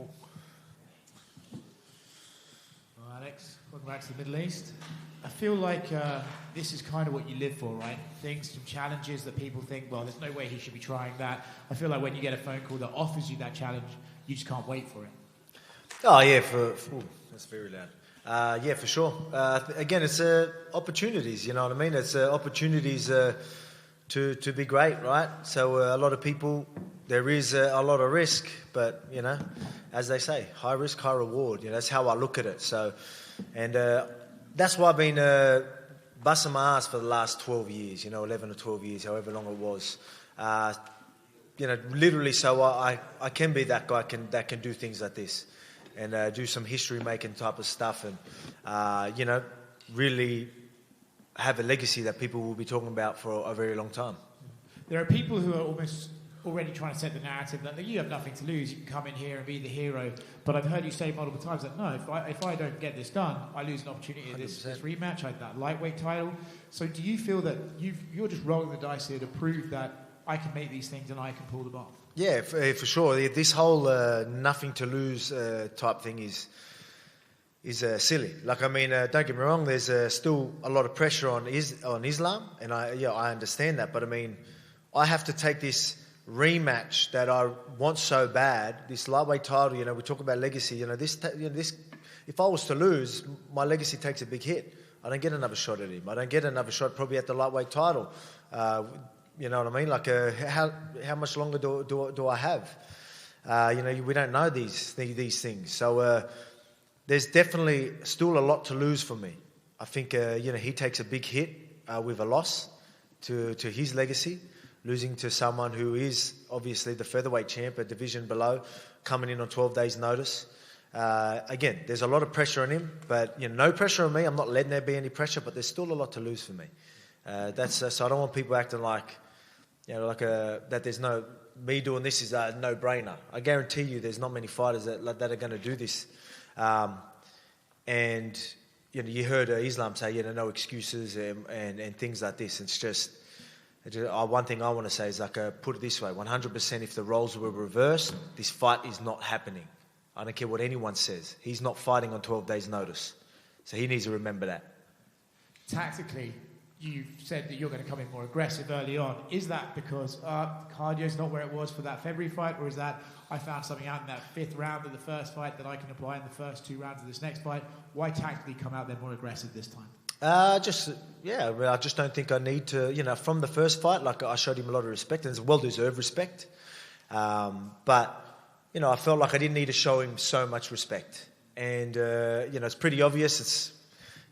for? Well, Alex, welcome back to the Middle East. I feel like this is kind of what you live for, right? Things, some challenges that people think, well, there's no way he should be trying that. I feel like when you get a phone call that offers you that challenge, you just can't wait for it. Oh, yeah, that's very loud. Yeah, for sure. Again, it's opportunities, you know what I mean? It's opportunities to be great, right? So a lot of people, there is a lot of risk, but, you know, as they say, high risk, high reward. You know, that's how I look at it. So, and that's why I've been busting my ass for the last 12 years, you know, 11 or 12 years, however long it was. You know, literally, so I can be that guy that can do things like this and do some history-making type of stuff and, you know, really have a legacy that people will be talking about for a very long time. There are people who are almost already trying to set the narrative that you have nothing to lose, you can come in here and be the hero. But I've heard you say multiple times that, no, if I don't get this done, I lose an opportunity at this rematch, like that lightweight title. So do you feel that you're just rolling the dice here to prove that I can make these things and I can pull them off? Yeah, for sure. This whole nothing to lose type thing is silly. Like, I mean, don't get me wrong, there's still a lot of pressure on Islam, and I understand that. But I mean, I have to take this rematch that I want so bad, this lightweight title. You know, we talk about legacy. You know, this. If I was to lose, my legacy takes a big hit. I don't get another shot at him. I don't get another shot probably at the lightweight title. You know what I mean? Like, how much longer do I have? You know, we don't know these things. So there's definitely still a lot to lose for me. I think you know, he takes a big hit with a loss to his legacy, losing to someone who is obviously the featherweight champ, a division below, coming in on 12 days' notice. Again, there's a lot of pressure on him, but you know, no pressure on me. I'm not letting there be any pressure, but there's still a lot to lose for me. So I don't want people acting like, you know, like that there's no, me doing this is a no-brainer. I guarantee you there's not many fighters that are going to do this. And, you know, you heard Islam say, you know, no excuses and things like this. It's just one thing I want to say is, like, put it this way, 100% if the roles were reversed, this fight is not happening. I don't care what anyone says. He's not fighting on 12 days' notice. So he needs to remember that. Tactically, you said that you're going to come in more aggressive early on. Is that because cardio's not where it was for that February fight, or is that I found something out in that fifth round of the first fight that I can apply in the first two rounds of this next fight? Why tactically come out there more aggressive this time? I just don't think I need to, you know, from the first fight, like, I showed him a lot of respect, and it's well-deserved respect. But, you know, I felt like I didn't need to show him so much respect. And, you know, it's pretty obvious.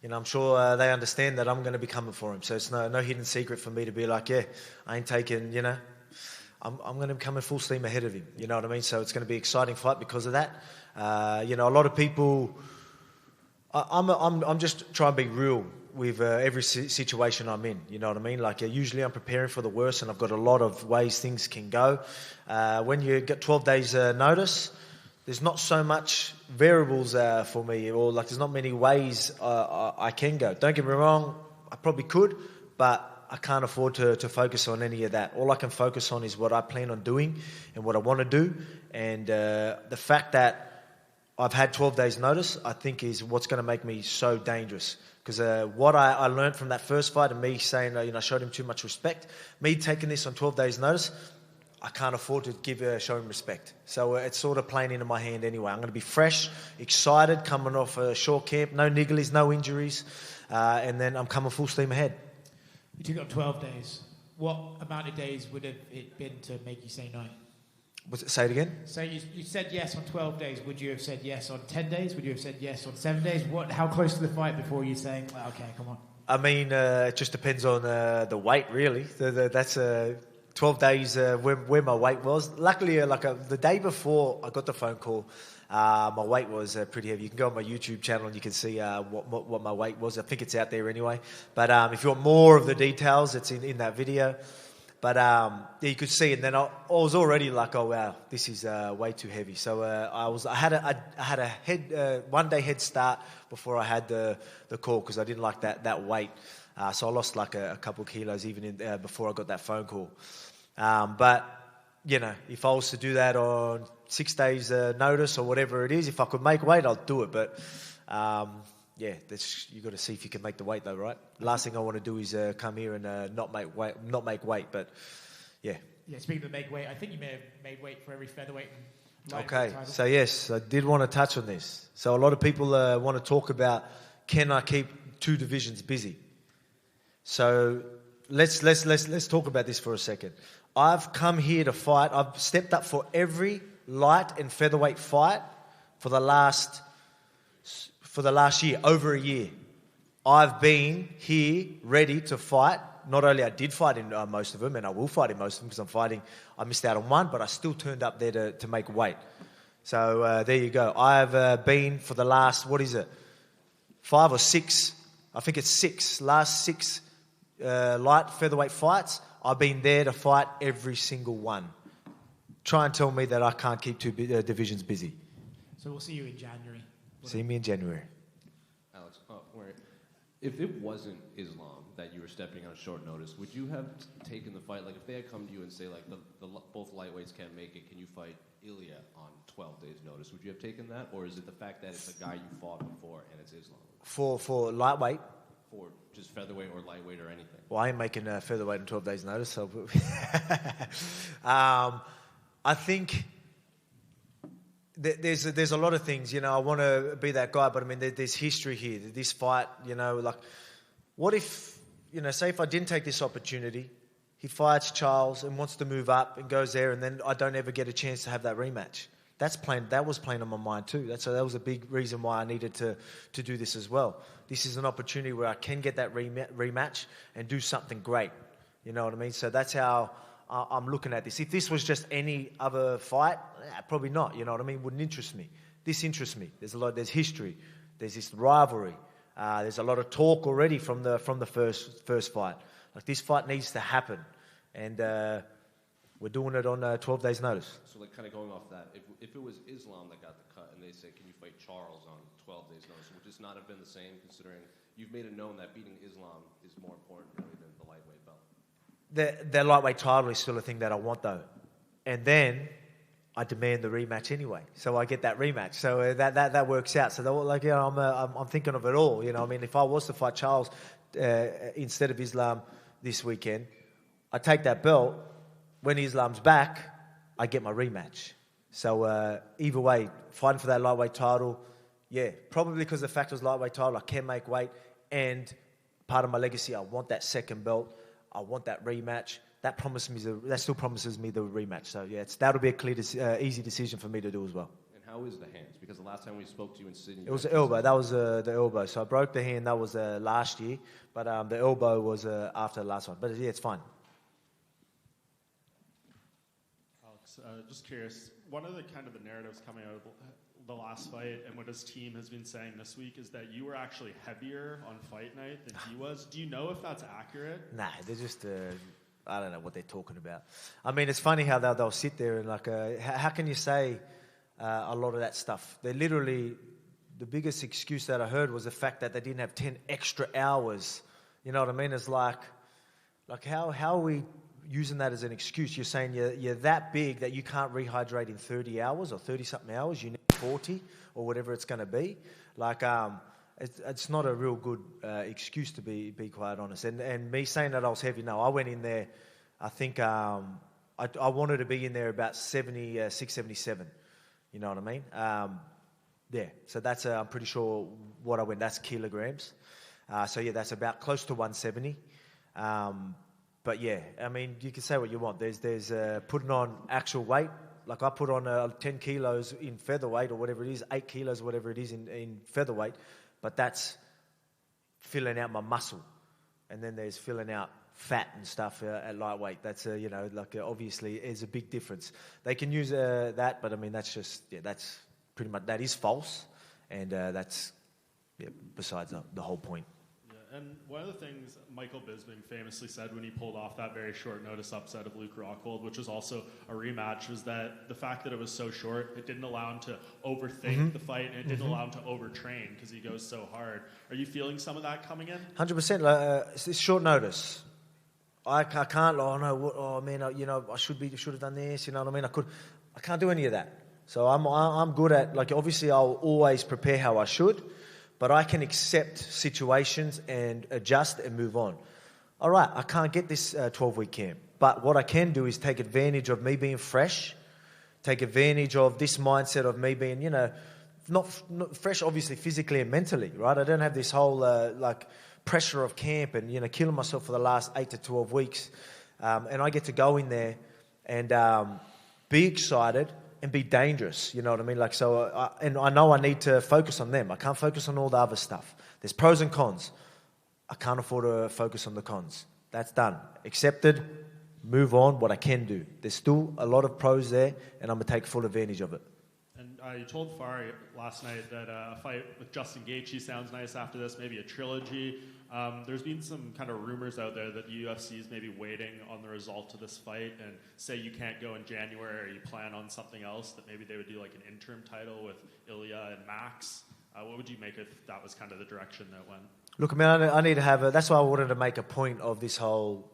You know, I'm sure they understand that I'm going to be coming for him. So it's no hidden secret for me to be like, yeah, I ain't taking, you know, I'm going to be coming full steam ahead of him. You know what I mean? So it's going to be an exciting fight because of that. You know, a lot of people, I'm just trying to be real with every situation I'm in. You know what I mean? Like, usually I'm preparing for the worst, and I've got a lot of ways things can go. When you get 12 days notice, there's not so much variables for me, or like there's not many ways I can go. Don't get me wrong, I probably could, but I can't afford to focus on any of that. All I can focus on is what I plan on doing and what I want to do. And the fact that I've had 12 days notice, I think, is what's going to make me so dangerous. Because what I learned from that first fight, and me saying, you know, I showed him too much respect, me taking this on 12 days notice, I can't afford to show him respect. So it's sort of playing into my hand anyway. I'm going to be fresh, excited, coming off a short camp, no nigglies, no injuries, and then I'm coming full steam ahead. You took up 12 days. What amount of days would have it been to make you say no? Say it again? So you said yes on 12 days. Would you have said yes on 10 days? Would you have said yes on 7 days? How close to the fight before you saying, well, okay, come on? I mean, it just depends on the weight, really. That's 12 days where my weight was. Luckily, the day before I got the phone call, my weight was pretty heavy. You can go on my YouTube channel and you can see what my weight was. I think it's out there anyway. But if you want more of the details, it's in that video. But you could see, and then I was already like, oh wow, this is way too heavy. So I had a 1 day head start before I had the call, because I didn't like that weight. So I lost like a couple of kilos even before I got that phone call. But if I was to do that on 6 days notice or whatever it is, if I could make weight, I'll do it. But you got to see if you can make the weight though, right? Last thing I want to do is come here and not make weight. But yeah. Yeah. Speaking of make weight, I think you may have made weight for every featherweight. Okay. So yes, I did want to touch on this. So a lot of people want to talk about, can I keep 2 divisions busy? So let's talk about this for a second. I've come here to fight. I've stepped up for every light and featherweight fight for the last year, over a year. I've been here ready to fight. Not only I did fight in most of them, and I will fight in most of them because I missed out on one, but I still turned up there to make weight. So there you go. I've been for the last, 5 or 6, I think it's 6, last 6 light featherweight fights. I've been there to fight every single one. Try and tell me that I can't keep 2 divisions busy. So we'll see you in January. See me in January. Alex, if it wasn't Islam that you were stepping on short notice, would you have taken the fight? Like, if they had come to you and say, like, both lightweights can't make it, can you fight Ilya on 12 days' notice? Would you have taken that? Or is it the fact that it's a guy you fought before and it's Islam? For lightweight? For just featherweight or lightweight or anything? Well, I ain't making featherweight in 12 days' notice. So I think there's a lot of things. I want to be that guy, but I mean, there's history here. This fight, like, what if, say if I didn't take this opportunity, he fights Charles and wants to move up and goes there, and then I don't ever get a chance to have that rematch. That was playing on my mind too. That was a big reason why I needed to do this as well. This is an opportunity where I can get that rematch and do something great. You know what I mean? So that's how I'm looking at this. If this was just any other fight, probably not. You know what I mean? Wouldn't interest me. This interests me. There's history. There's this rivalry. There's a lot of talk already from the first fight. Like, this fight needs to happen, and we're doing it on 12 days' notice. So, like, kind of going off that, if it was Islam that got the cut and they say, can you fight Charles on 12 days' notice, would this not have been the same, considering you've made it known that beating Islam is more important really than the lightweight belt? The lightweight title is still a thing that I want, though. And then I demand the rematch anyway. So I get that rematch. So that works out. So I'm thinking of it all. I mean, if I was to fight Charles instead of Islam this weekend, I take that belt. When Islam's back, I get my rematch. So either way, fighting for that lightweight title, probably because the fact it was lightweight title, I can make weight, and part of my legacy, I want that second belt. I want that rematch. That still promises me the rematch. So that'll be a clear, easy decision for me to do as well. And how is the hands? Because the last time we spoke to you in Sydney, it was the elbow. That was the elbow. So I broke the hand. That was last year, but the elbow was after the last one. But it's fine. Alex, just curious. One of the narratives coming out of the last fight and what his team has been saying this week is that you were actually heavier on fight night than he was. Do you know if that's accurate? Nah, they're just, I don't know what they're talking about. I mean, it's funny how they'll sit there and how can you say a lot of that stuff? They're literally, the biggest excuse that I heard was the fact that they didn't have 10 extra hours. You know what I mean? It's like how are we using that as an excuse? You're saying you're that big that you can't rehydrate in 30 hours or 30-something hours. You need 40 or whatever it's going to be. It's not a real good excuse, to be quite honest. And me saying that I was heavy, no, I went in there, I think I wanted to be in there about 76, 77. You know what I mean? So that's, I'm pretty sure what I went, that's kilograms. That's about close to 170. But I mean, you can say what you want. There's putting on actual weight. Like, I put on 10 kilos in featherweight or whatever it is, 8 kilos, whatever it is in featherweight. But that's filling out my muscle. And then there's filling out fat and stuff at lightweight. That's, obviously is a big difference. They can use that, but I mean, that's just, that's pretty much, that is false. And that's, besides the whole point. And one of the things Michael Bisping famously said when he pulled off that very short notice upset of Luke Rockhold, which was also a rematch, was that the fact that it was so short, it didn't allow him to overthink the fight, and it didn't allow him to overtrain because he goes so hard. Are you feeling some of that coming in? 100%. It's short notice. I can't. Oh no! Oh man! I should have done this. You know what I mean? I can't do any of that. So I'm good at, like, obviously I'll always prepare how I should, but I can accept situations and adjust and move on. All right, I can't get this 12-week camp, but what I can do is take advantage of me being fresh, take advantage of this mindset of me being, not fresh, obviously physically and mentally, right? I don't have this whole pressure of camp and killing myself for the last 8 to 12 weeks, and I get to go in there and be excited and be dangerous, you know what I mean? And I know I need to focus on them. I can't focus on all the other stuff. There's pros and cons. I can't afford to focus on the cons. That's done. Accepted. Move on. What I can do. There's still a lot of pros there, and I'm going to take full advantage of it. And you told Fari last night that a fight with Justin Gaethje sounds nice after this, maybe a trilogy. There's been some kind of rumors out there that the UFC is maybe waiting on the result of this fight, and say you can't go in January or you plan on something else, that maybe they would do like an interim title with Ilya and Max. What would you make if that was kind of the direction that went? Look, man, I need to have that's why I wanted to make a point of this whole,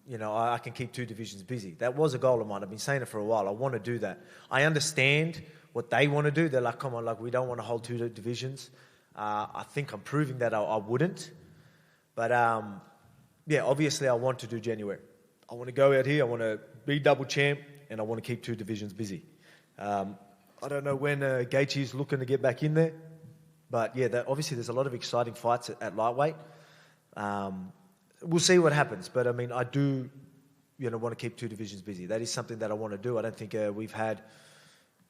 I can keep 2 divisions busy. That was a goal of mine. I've been saying it for a while. I want to do that. I understand what they want to do. They're like, come on, we don't want to hold 2 divisions. I think I'm proving that I wouldn't. But, obviously I want to do January. I want to go out here, I want to be double champ, and I want to keep 2 divisions busy. I don't know when Gaethje's looking to get back in there. But, obviously there's a lot of exciting fights at lightweight. We'll see what happens. But, I do, want to keep 2 divisions busy. That is something that I want to do. I don't think we've had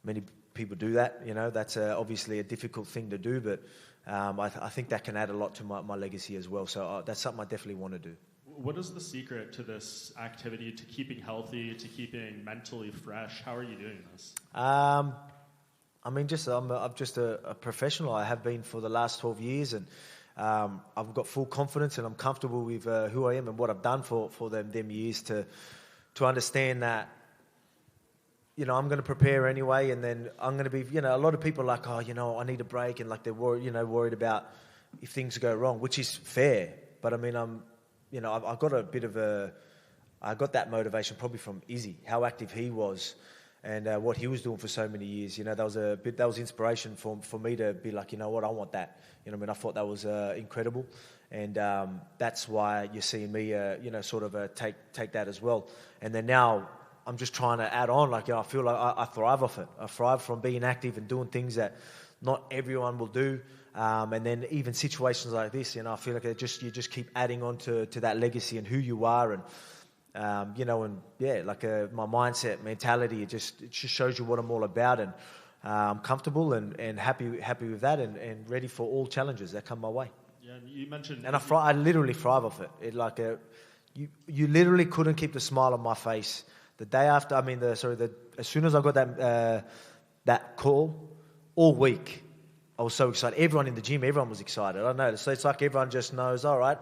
many people do that. That's obviously a difficult thing to do, but I think that can add a lot to my legacy as well. So that's something I definitely want to do. What is the secret to this activity, to keeping healthy, to keeping mentally fresh? How are you doing this? I'm just a professional. I have been for the last 12 years, and I've got full confidence, and I'm comfortable with who I am and what I've done for them years to understand that, I'm going to prepare anyway, and then I'm going to be, a lot of people are like, I need a break, and like they're worried about if things go wrong, which is fair. But I've got I got that motivation probably from Izzy, how active he was, and what he was doing for so many years. That was inspiration for me to be like, I want that. I thought that was incredible, and that's why you're seeing me, take that as well. And then now I'm just trying to add on. I feel like I thrive off it. I thrive from being active and doing things that not everyone will do. And then even situations like this, I feel like you just keep adding on to that legacy and who you are, and my mindset, mentality. It just shows you what I'm all about, and I'm comfortable and happy with that, and ready for all challenges that come my way. Yeah, and you mentioned, and I literally thrive off it. You literally couldn't keep the smile on my face the day after. As soon as I got that call, all week I was so excited. Everyone in the gym, everyone was excited. I noticed. So it's like everyone just knows, all right.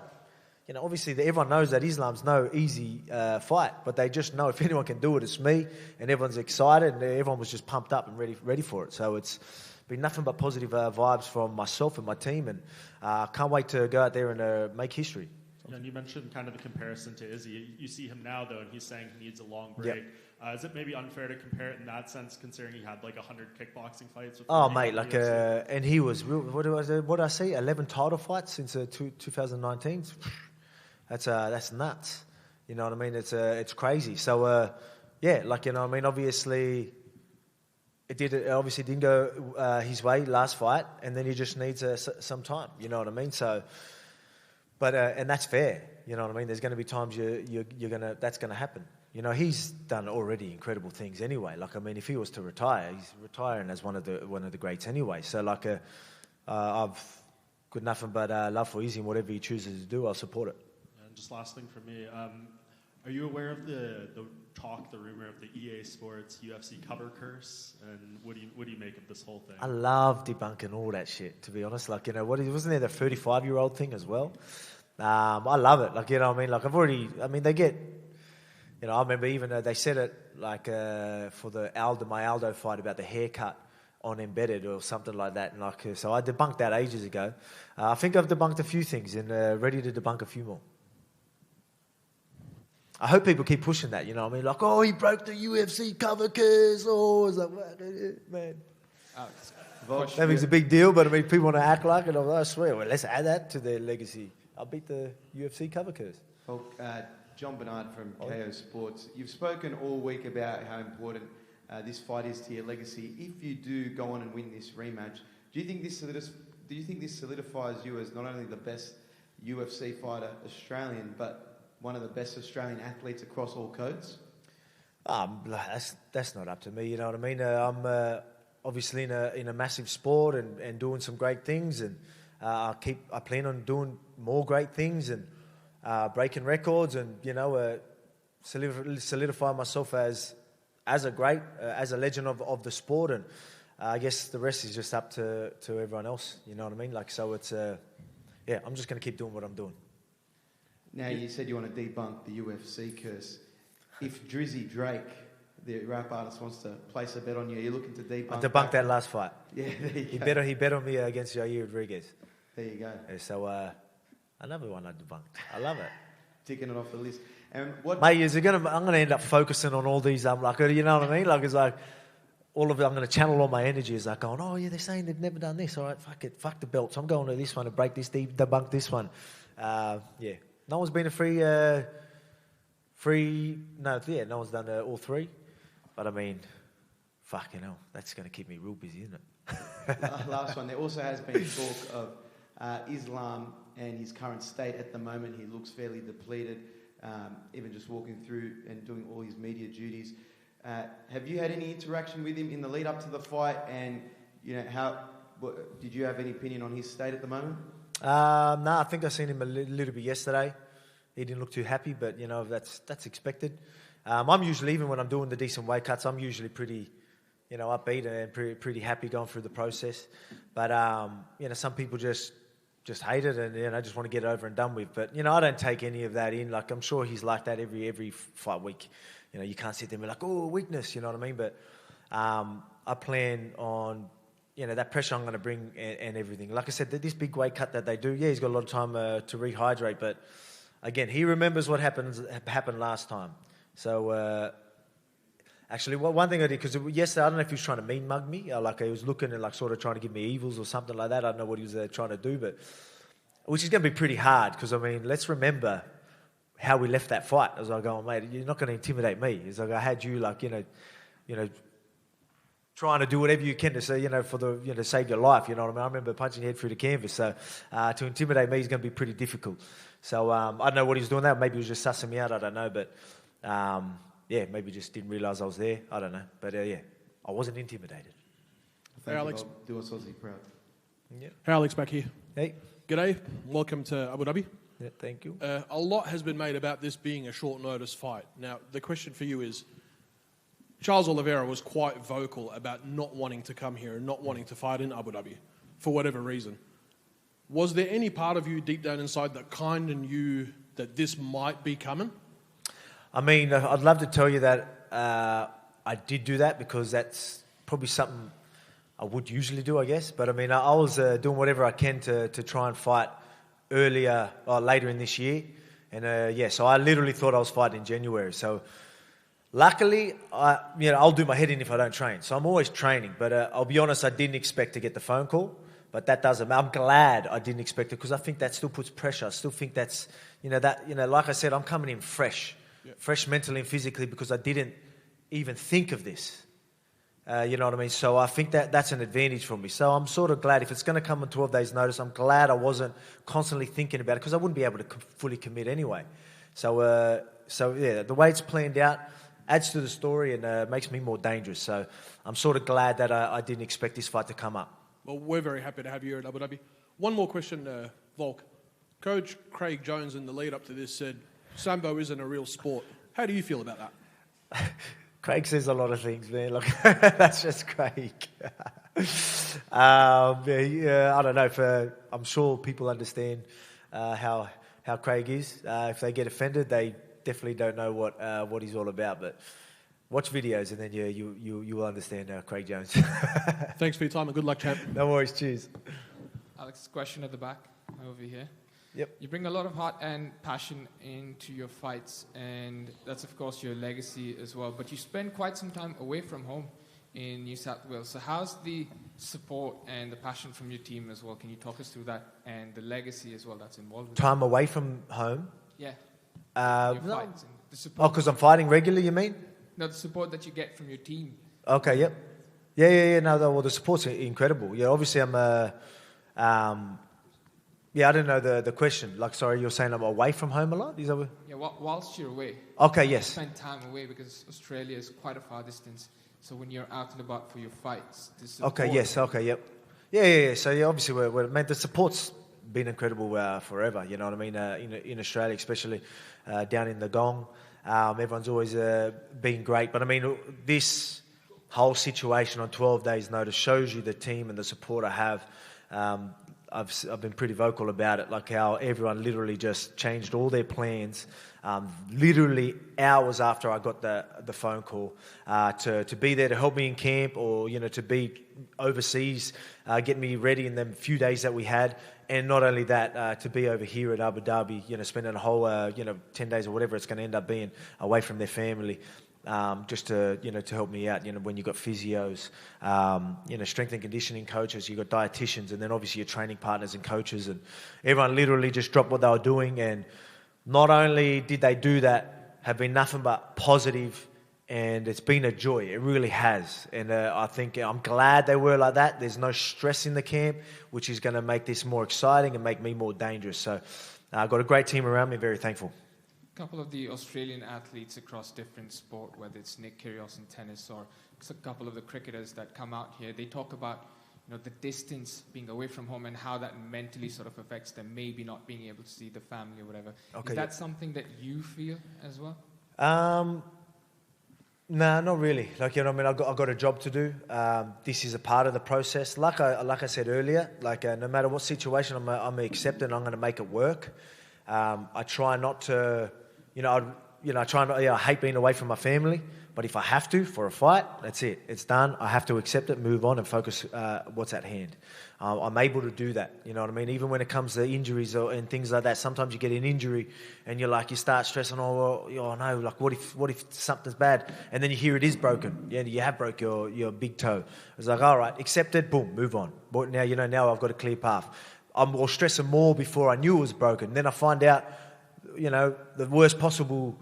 Obviously everyone knows that Islam's no easy fight, but they just know if anyone can do it, it's me, and everyone's excited, and everyone was just pumped up and ready for it. So it's been nothing but positive vibes from myself and my team, and I can't wait to go out there and make history. Yeah, and you mentioned kind of the comparison to Izzy. You see him now, though, and he's saying he needs a long break. Yep. Is it maybe unfair to compare it in that sense, considering he had 100 kickboxing fights? And he was, what did I see? 11 title fights since 2019. That's nuts. You know what I mean? It's crazy. So obviously it obviously didn't go his way last fight, and then he just needs some time. You know what I mean? So, but and that's fair. You know what I mean? There's going to be times that's going to happen. He's done already incredible things anyway. If he was to retire, he's retiring as one of the greats anyway. So I've got nothing but love for Izzy, and whatever he chooses to do, I'll support it. And just last thing for me, are you aware of the rumor of the EA Sports UFC cover curse? And what do you make of this whole thing? I love debunking all that shit, to be honest. Wasn't there the 35-year-old thing as well? I love it. They get, I remember even they said it for the my Aldo fight about the haircut on Embedded or something like that. And so I debunked that ages ago. I think I've debunked a few things and ready to debunk a few more. I hope people keep pushing that, you know what I mean? Like, oh, he broke the UFC cover curse. Oh, it's like, man. That means a big deal, but I mean, people want to act like it. I swear, well, let's add that to their legacy. I'll beat the UFC cover curse. Well, John Bernard from KO Sports. You've spoken all week about how important this fight is to your legacy. If you do go on and win this rematch, do you think this solidifies you as not only the best UFC fighter Australian, but one of the best Australian athletes across all codes? That's not up to me, you know what I mean? I'm obviously in a massive sport and doing some great things, and I plan on doing more great things and breaking records, and you know, solidify myself as a great, as a legend of the sport, and I guess the rest is just up to everyone else. You know what I mean? Like, so it's I'm just going to keep doing what I'm doing. Now, you said you want to debunk the UFC curse. If Drizzy Drake, the rap artist, wants to place a bet on you, are you looking to debunk? I debunked that last fight. Yeah, there you go. He bet on me against Jair Rodriguez. There you go. Yeah, so another one I debunked. I love it. Ticking it off the list. And what? Mate, I'm gonna end up focusing on all these. Like, you know what I mean? Like, it's like all of it. I'm gonna channel all my energy. Is like going, oh yeah, they're saying they've never done this. All right, fuck it, fuck the belts. I'm going to this one to break this, debunk this one. Yeah, no one's been a no one's done all three. But I mean, fucking hell, that's gonna keep me real busy, isn't it? Last one. There also has been talk of Islam and his current state at the moment. He looks fairly depleted, even just walking through and doing all his media duties. Have you had any interaction with him in the lead up to the fight? And you know, did you have any opinion on his state at the moment? No, I think I seen him a little bit yesterday. He didn't look too happy, but you know, that's expected. I'm usually, even when I'm doing the decent weight cuts, I'm usually pretty, you know, upbeat and pretty happy going through the process. But you know, some people just hate it and, you know, just want to get it over and done with. But you know, I don't take any of that in. Like, I'm sure he's like that every fight week. You know, you can't sit there and be like, oh, weakness, you know what I mean? But I plan on, you know, that pressure I'm going to bring and everything. Like I said, this big weight cut that they do, yeah, he's got a lot of time to rehydrate. But again, he remembers what happened last time. So actually, one thing I did, because yesterday, I don't know if he was trying to mean mug me, like he was looking and like sort of trying to give me evils or something like that. I don't know what he was trying to do, but which is going to be pretty hard, because I mean, let's remember how we left that fight. I was like, oh mate, you're not going to intimidate me. It's like I had you, like, you know, trying to do whatever you can to say, you know, for the, you know, save your life. You know what I mean? I remember punching your head through the canvas. So to intimidate me is going to be pretty difficult. So I don't know what he was doing there. Maybe he was just sussing me out. I don't know, but. Yeah, maybe just didn't realise I was there. I don't know. But yeah, I wasn't intimidated. Thank Alex. Do us Aussie proud. Yeah. Hey, Alex, back here. Hey. G'day. Welcome to Abu Dhabi. Yeah, thank you. A lot has been made about this being a short notice fight. Now, the question for you is, Charles Oliveira was quite vocal about not wanting to come here and not wanting to fight in Abu Dhabi for whatever reason. Was there any part of you deep down inside that kind of knew that this might be coming? I mean, I'd love to tell you that I did do that, because that's probably something I would usually do, I guess. But I mean, I was doing whatever I can to try and fight later in this year. And yeah, so I literally thought I was fighting in January. So luckily, I'll do my head in if I don't train. So I'm always training. But I'll be honest, I didn't expect to get the phone call. But that doesn't matter. I'm glad I didn't expect it, because I think that still puts pressure. I still think that's, like I said, I'm coming in fresh. Yeah. Fresh mentally and physically, because I didn't even think of this. You know what I mean? So I think that's an advantage for me. So I'm sort of glad, if it's going to come on 12 days' notice, I'm glad I wasn't constantly thinking about it, because I wouldn't be able to fully commit anyway. So yeah, the way it's planned out adds to the story and makes me more dangerous. So I'm sort of glad that I didn't expect this fight to come up. Well, we're very happy to have you here at Abu Dhabi. One more question, Volk. Coach Craig Jones, in the lead up to this, said Sambo isn't a real sport. How do you feel about that? Craig says a lot of things, man. Look, that's just Craig. Yeah, I don't know. I'm sure people understand how Craig is. If they get offended, they definitely don't know what he's all about. But watch videos, and then you will understand Craig Jones. Thanks for your time and good luck, champ. No worries. Cheers. Alex, question at the back over here. Yep. You bring a lot of heart and passion into your fights, and that's of course your legacy as well. But you spend quite some time away from home in New South Wales. So how's the support and the passion from your team as well? Can you talk us through that and the legacy as well that's involved with Time away from home? Yeah. No. Your fights and the support. Because I'm fighting regularly, you mean? No, the support that you get from your team. Okay, yep. Yeah. No, well, the support's incredible. Yeah, obviously yeah, I didn't know the question. Like, sorry, you're saying I'm away from home a lot? Is that what? Yeah, whilst you're away. Okay, you yes. spend time away because Australia is quite a far distance. So when you're out and about for your fights, the support. Okay, yes, okay, yep. Yeah. So, yeah, obviously, man, the support's been incredible forever, you know what I mean? In Australia, especially down in the Gong. Everyone's always been great. But, I mean, this whole situation on 12 days' notice shows you the team and the support I have. I've been pretty vocal about it, like how everyone literally just changed all their plans, literally hours after I got the phone call, to be there to help me in camp, or to be overseas, get me ready in the few days that we had, and not only that, to be over here at Abu Dhabi, spending a whole 10 days or whatever it's going to end up being away from their family. Just to help me out. When you got physios, strength and conditioning coaches, you got dietitians, and then obviously your training partners and coaches, and everyone literally just dropped what they were doing. And not only did they do that, have been nothing but positive, and it's been a joy. It really has. And I think I'm glad they were like that. There's no stress in the camp, which is going to make this more exciting and make me more dangerous. So I've got a great team around me. Very thankful. A couple of the Australian athletes across different sport, whether it's Nick Kyrgios in tennis or a couple of the cricketers that come out here, they talk about the distance, being away from home, and how that mentally sort of affects them, maybe not being able to see the family or whatever. Okay, is that something that you feel as well? No, not really. Like, I mean, I've got a job to do. This is a part of the process. Like I said earlier, no matter what situation I'm accepting, I'm going to make it work. I try not to. I hate being away from my family, but if I have to for a fight, that's it. It's done. I have to accept it, move on, and focus what's at hand. I'm able to do that. You know what I mean? Even when it comes to injuries and things like that, sometimes you get an injury and you start stressing. Oh no! Like, what if something's bad? And then you hear it is broken. Yeah, you have broke your big toe. It's like, all right, accept it. Boom, move on. But now I've got a clear path. I was stressing more before I knew it was broken. Then I find out, the worst possible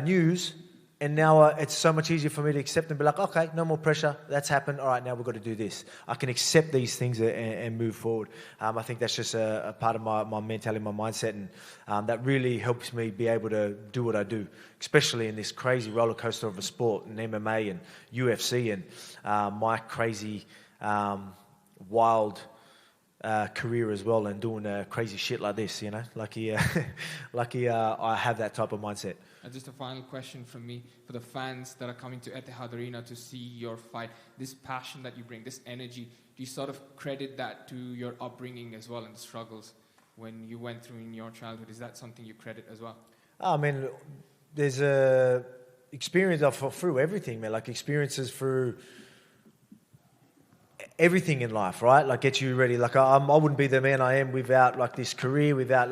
news, and now it's so much easier for me to accept and be like, okay, no more pressure. That's happened. All right, now we've got to do this. I can accept these things and move forward. I think that's just a part of my mentality, my mindset, and that really helps me be able to do what I do, especially in this crazy roller coaster of a sport, and MMA and UFC, and my crazy, wild career as well, and doing crazy shit like this, lucky I have that type of mindset. And just a final question from me for the fans that are coming to Etihad Arena to see your fight. This passion that you bring, this energy, do you sort of credit that to your upbringing as well, and the struggles when you went through in your childhood? Is that something you credit as well? I mean, there's a experience through everything, man. Like, experiences through everything in life, right? Like, get you ready. Like, I wouldn't be the man I am without this career, without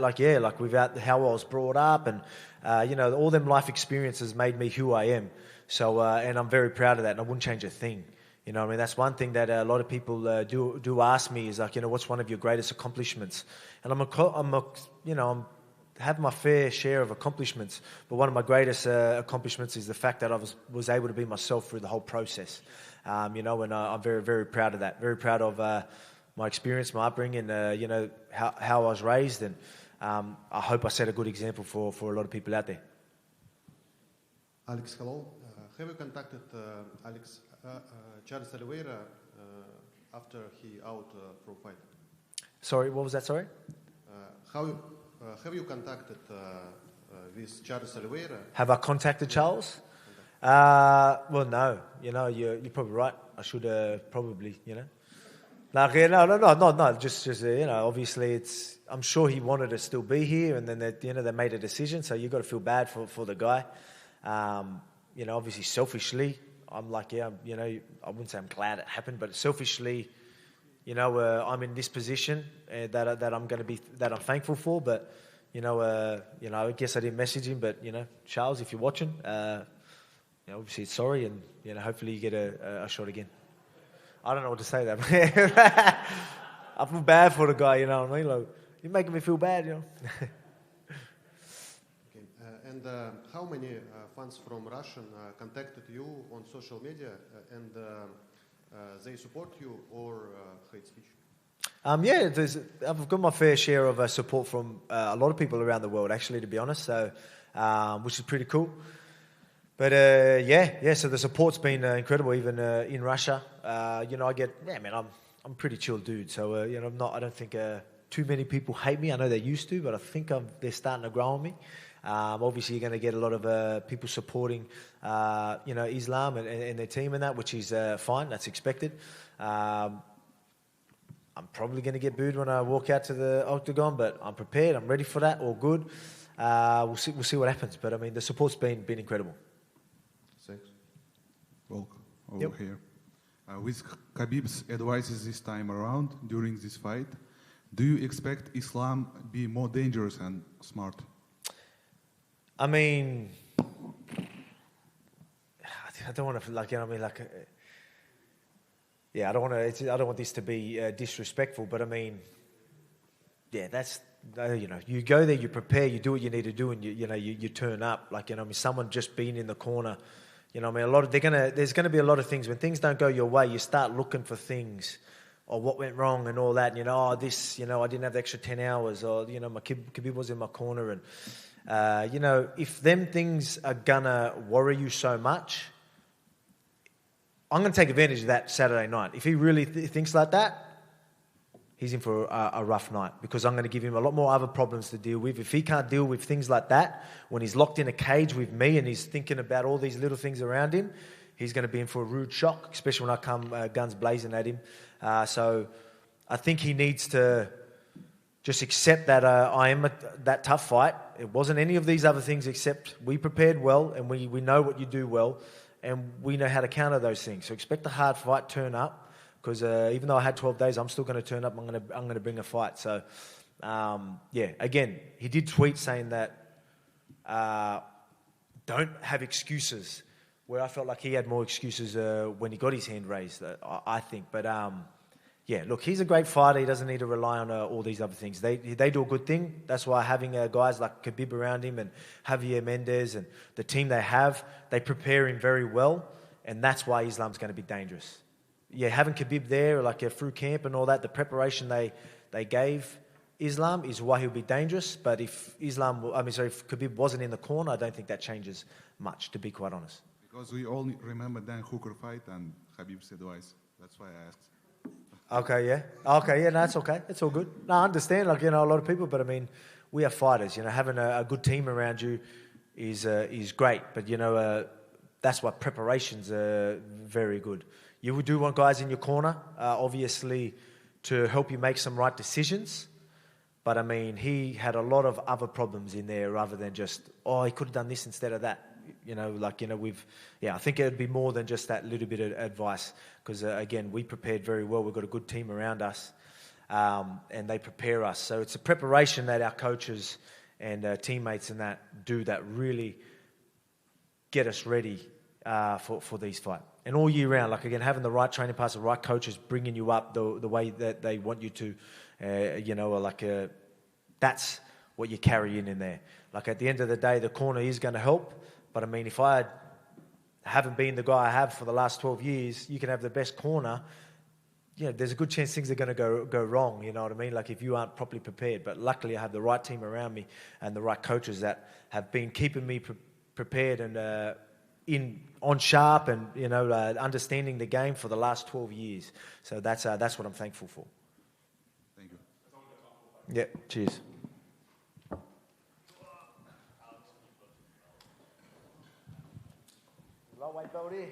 how I was brought up, and all them life experiences made me who I am. So, and I'm very proud of that, and I wouldn't change a thing. You know what I mean? That's one thing that a lot of people do ask me is like, what's one of your greatest accomplishments? And I'm have my fair share of accomplishments, but one of my greatest accomplishments is the fact that I was able to be myself through the whole process. And I'm very, very proud of that. Very proud of my experience, my upbringing, how I was raised, and I hope I set a good example for a lot of people out there. Alex, hello. Have you contacted Charles Oliveira after he out from fight? Sorry, what was that? Sorry. Have you contacted with Charles Oliveira? Have I contacted Charles? Well, no. You're probably right. I should probably, No. Just obviously I'm sure he wanted to still be here, and then they made a decision. So you got to feel bad for the guy. Obviously selfishly, I'm like, I wouldn't say I'm glad it happened, but selfishly, I'm in this position that I'm thankful for. But I guess I didn't message him. But Charles, if you're watching, obviously it's sorry, and hopefully you get a shot again. I don't know what to say that. I feel bad for the guy. You know what I mean? Like, you're making me feel bad. Okay. And how many fans from Russian contacted you on social media and they support you or hate speech? I've got my fair share of support from a lot of people around the world, actually, to be honest. So, which is pretty cool. But so the support's been incredible, even in Russia. I'm a pretty chill dude. So I don't think too many people hate me. I know they used to, but I think they're starting to grow on me. Obviously, you're going to get a lot of people supporting, Islam and their team and that, which is fine. That's expected. I'm probably going to get booed when I walk out to the octagon, but I'm prepared. I'm ready for that. All good. We'll see what happens. But I mean, the support's been incredible. Thanks. Volk, over here. With Khabib's advices this time around during this fight, do you expect Islam be more dangerous and smart? I mean, I don't want to I don't want this to be disrespectful, but I mean, that's you go there, you prepare, you do what you need to do, and you turn up. Someone just being in the corner, there's gonna be a lot of things when things don't go your way. You start looking for things, or what went wrong and all that. I didn't have the extra 10 hours, or my Khabib was in my corner, and if them things are gonna worry you so much, I'm going to take advantage of that Saturday night. If he really thinks like that, he's in for a rough night, because I'm going to give him a lot more other problems to deal with. If he can't deal with things like that, when he's locked in a cage with me and he's thinking about all these little things around him, he's going to be in for a rude shock, especially when I come guns blazing at him. So I think he needs to just accept that I am that tough fight. It wasn't any of these other things, except we prepared well, and we know what you do well, and we know how to counter those things. So expect a hard fight, turn up, because even though I had 12 days, I'm still going to turn up. I'm going to bring a fight. So, again, he did tweet saying that don't have excuses, where I felt like he had more excuses when he got his hand raised, I think. But, look, he's a great fighter. He doesn't need to rely on all these other things. They do a good thing. That's why having guys like Khabib around him and Javier Mendez and the team they have, they prepare him very well, and that's why Islam's going to be dangerous. Having Khabib there, through camp and all that, the preparation they gave Islam is why he'll be dangerous. But if Khabib wasn't in the corner, I don't think that changes much, to be quite honest. Because we all remember Dan Hooker fight and Khabib's advice. That's why I asked. Okay, no, that's okay. It's all good. No, I understand, a lot of people, but I mean, we are fighters. Having a good team around you is great, but that's why preparation's very good. You do want guys in your corner, obviously, to help you make some right decisions. But I mean, he had a lot of other problems in there, rather than just, he could have done this instead of that. I think it would be more than just that little bit of advice, because again, we prepared very well. We've got a good team around us, and they prepare us. So it's a preparation that our coaches and teammates and that do, that really get us ready for these fights. And all year round, again, having the right training partners, the right coaches bringing you up the way that they want you to, that's what you carry in there. At the end of the day, the corner is going to help. But I mean, if I haven't been the guy I have for the last 12 years, you can have the best corner. There's a good chance things are going to go wrong, you know what I mean? If you aren't properly prepared. But luckily, I have the right team around me and the right coaches that have been keeping me prepared and on sharp and, understanding the game for the last 12 years. So that's what I'm thankful for. Thank you. Yeah, cheers. Lightweight belt here.